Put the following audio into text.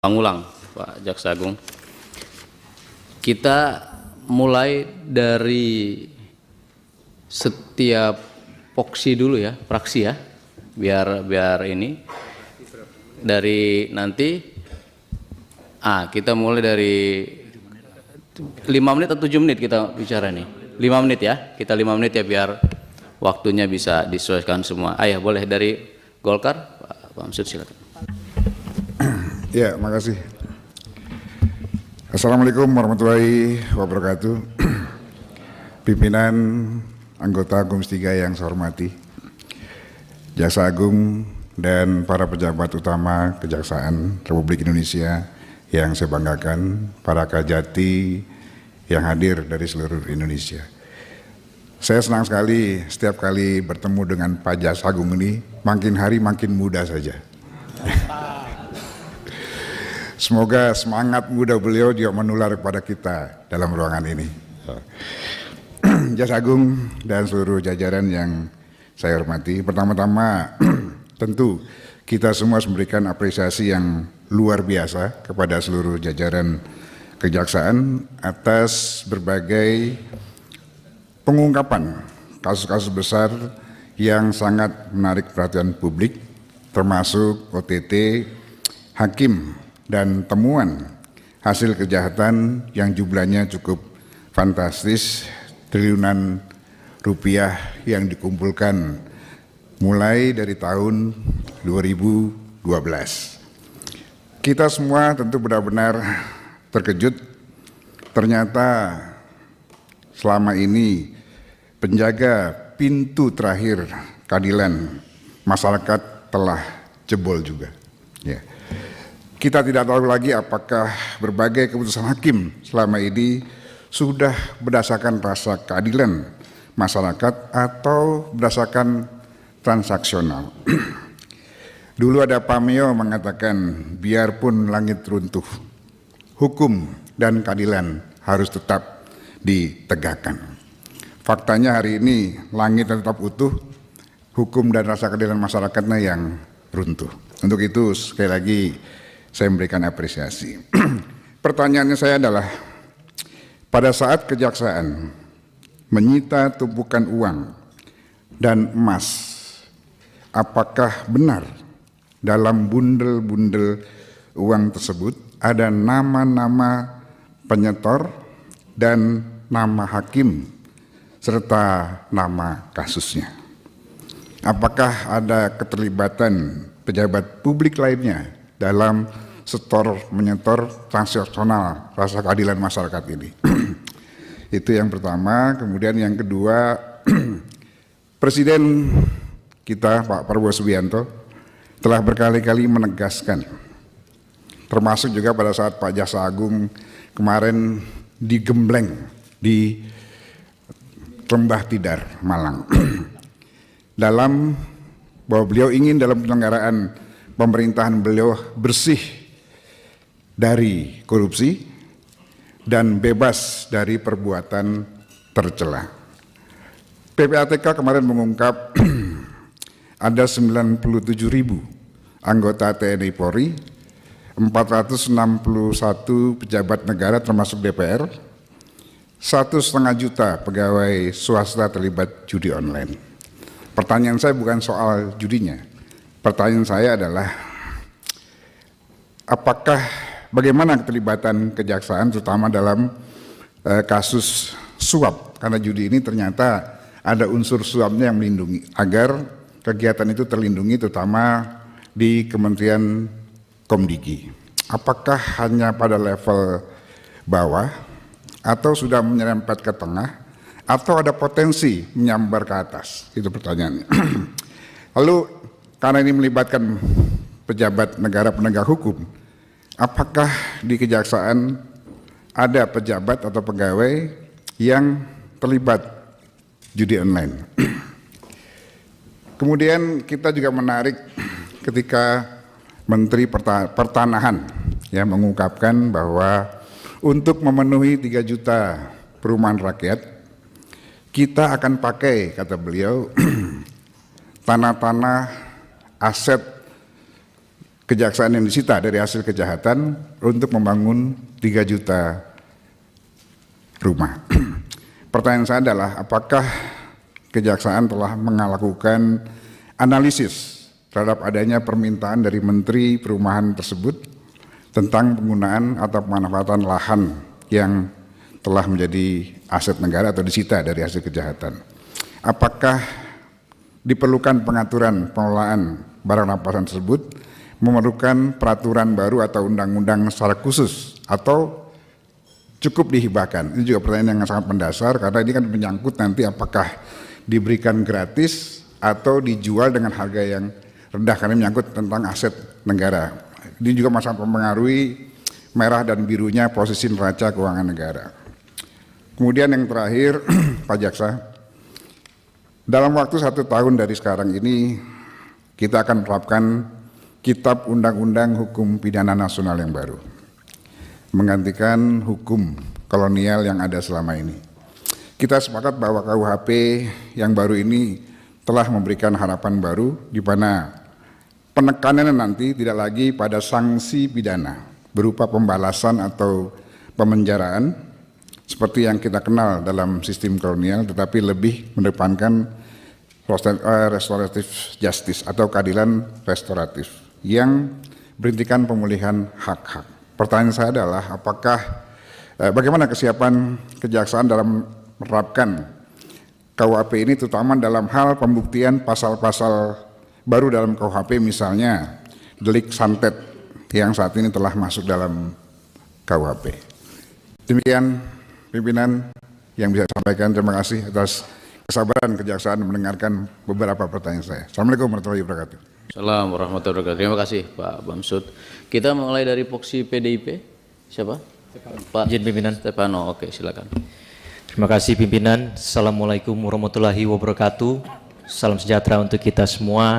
Ulang, Pak Jaksa Agung. Kita mulai dari setiap poksi dulu ya, fraksi ya, biar ini dari nanti. Kita mulai dari 5 menit atau 7 menit kita bicara nih. 5 menit ya, kita 5 menit ya biar waktunya bisa disesuaikan semua. Ya boleh dari Golkar, Pak Bamsud silakan. Ya, makasih. Assalamualaikum warahmatullahi wabarakatuh. Pimpinan anggota Komisi 3 yang saya hormati, Jaksa Agung dan para pejabat utama Kejaksaan Republik Indonesia yang saya banggakan, para Kajati yang hadir dari seluruh Indonesia. Saya senang sekali setiap kali bertemu dengan Pak Jaksa Agung ini, makin hari makin muda saja. Semoga semangat muda beliau juga menular kepada kita dalam ruangan ini. Jaksa Agung dan seluruh jajaran yang saya hormati, pertama-tama tentu kita semua memberikan apresiasi yang luar biasa kepada seluruh jajaran kejaksaan atas berbagai pengungkapan kasus-kasus besar yang sangat menarik perhatian publik, termasuk OTT, hakim, dan temuan hasil kejahatan yang jumlahnya cukup fantastis, triliunan rupiah yang dikumpulkan mulai dari tahun 2012. Kita semua tentu benar-benar terkejut, ternyata selama ini penjaga pintu terakhir keadilan masyarakat telah jebol juga. Ya. Kita tidak tahu lagi apakah berbagai keputusan hakim selama ini sudah berdasarkan rasa keadilan masyarakat atau berdasarkan transaksional. Dulu ada Pameo mengatakan, biarpun langit runtuh, hukum dan keadilan harus tetap ditegakkan. Faktanya hari ini langit tetap utuh, hukum dan rasa keadilan masyarakatnya yang runtuh. Untuk itu sekali lagi saya memberikan apresiasi. Pertanyaannya saya adalah, pada saat kejaksaan menyita tumpukan uang dan emas, apakah benar dalam bundel-bundel uang tersebut ada nama-nama penyetor dan nama hakim serta nama kasusnya? Apakah ada keterlibatan pejabat publik lainnya dalam setor menyetor transaksional rasa keadilan masyarakat ini? Itu yang pertama. Kemudian yang kedua, Presiden kita Pak Prabowo Subianto telah berkali-kali menegaskan, termasuk juga pada saat Pak Jaksa Agung kemarin digembleng di Lembah Tidar, Malang, dalam bahwa beliau ingin dalam penyelenggaraan pemerintahan beliau bersih dari korupsi dan bebas dari perbuatan tercela. PPATK kemarin mengungkap ada 97.000 anggota TNI Polri, 461 pejabat negara termasuk DPR, 1,5 juta pegawai swasta terlibat judi online. Pertanyaan saya bukan soal judinya. Pertanyaan saya adalah, bagaimana keterlibatan kejaksaan terutama dalam kasus suap, karena judi ini ternyata ada unsur suapnya yang melindungi agar kegiatan itu terlindungi, terutama di Kementerian Komdigi. Apakah hanya pada level bawah atau sudah menyerempet ke tengah atau ada potensi menyambar ke atas? Itu pertanyaannya. Lalu karena ini melibatkan pejabat negara penegak hukum, apakah di kejaksaan ada pejabat atau pegawai yang terlibat judi online? Kemudian kita juga menarik ketika Menteri Pertanahan yang mengungkapkan bahwa untuk memenuhi 3 juta perumahan rakyat, kita akan pakai, kata beliau, tanah-tanah aset kejaksaan yang disita dari hasil kejahatan untuk membangun 3 juta rumah. Pertanyaan saya adalah apakah kejaksaan telah melakukan analisis terhadap adanya permintaan dari Menteri Perumahan tersebut tentang penggunaan atau pemanfaatan lahan yang telah menjadi aset negara atau disita dari hasil kejahatan. Apakah diperlukan pengaturan pengelolaan barang rampasan tersebut, memerlukan peraturan baru atau undang-undang secara khusus, atau cukup dihibahkan? Ini juga pertanyaan yang sangat mendasar karena ini kan menyangkut nanti apakah diberikan gratis atau dijual dengan harga yang rendah karena menyangkut tentang aset negara. Ini juga sangat mempengaruhi merah dan birunya posisi neraca keuangan negara. Kemudian yang terakhir, Pak Jaksa, dalam waktu 1 tahun dari sekarang ini kita akan menerapkan Kitab Undang-Undang Hukum Pidana Nasional yang baru, menggantikan hukum kolonial yang ada selama ini. Kita sepakat bahwa KUHP yang baru ini telah memberikan harapan baru di mana penekanannya nanti tidak lagi pada sanksi pidana berupa pembalasan atau pemenjaraan seperti yang kita kenal dalam sistem kolonial, tetapi lebih mendepankan restoratif justice atau keadilan restoratif yang berintikan pemulihan hak-hak. Pertanyaan saya adalah apakah bagaimana kesiapan kejaksaan dalam menerapkan KUHP ini, terutama dalam hal pembuktian pasal-pasal baru dalam KUHP, misalnya delik santet yang saat ini telah masuk dalam KUHP. Demikian pimpinan yang bisa sampaikan. Terima kasih atas kesabaran kejaksaan mendengarkan beberapa pertanyaan saya. Assalamualaikum warahmatullahi wabarakatuh. Assalamualaikum warahmatullahi wabarakatuh. Terima kasih Pak Bamsud. Kita mulai dari Poksi PDIP. Siapa? Pak Izin pimpinan. Stefano. Oke, silakan. Terima kasih pimpinan. Assalamualaikum warahmatullahi wabarakatuh. Salam sejahtera untuk kita semua.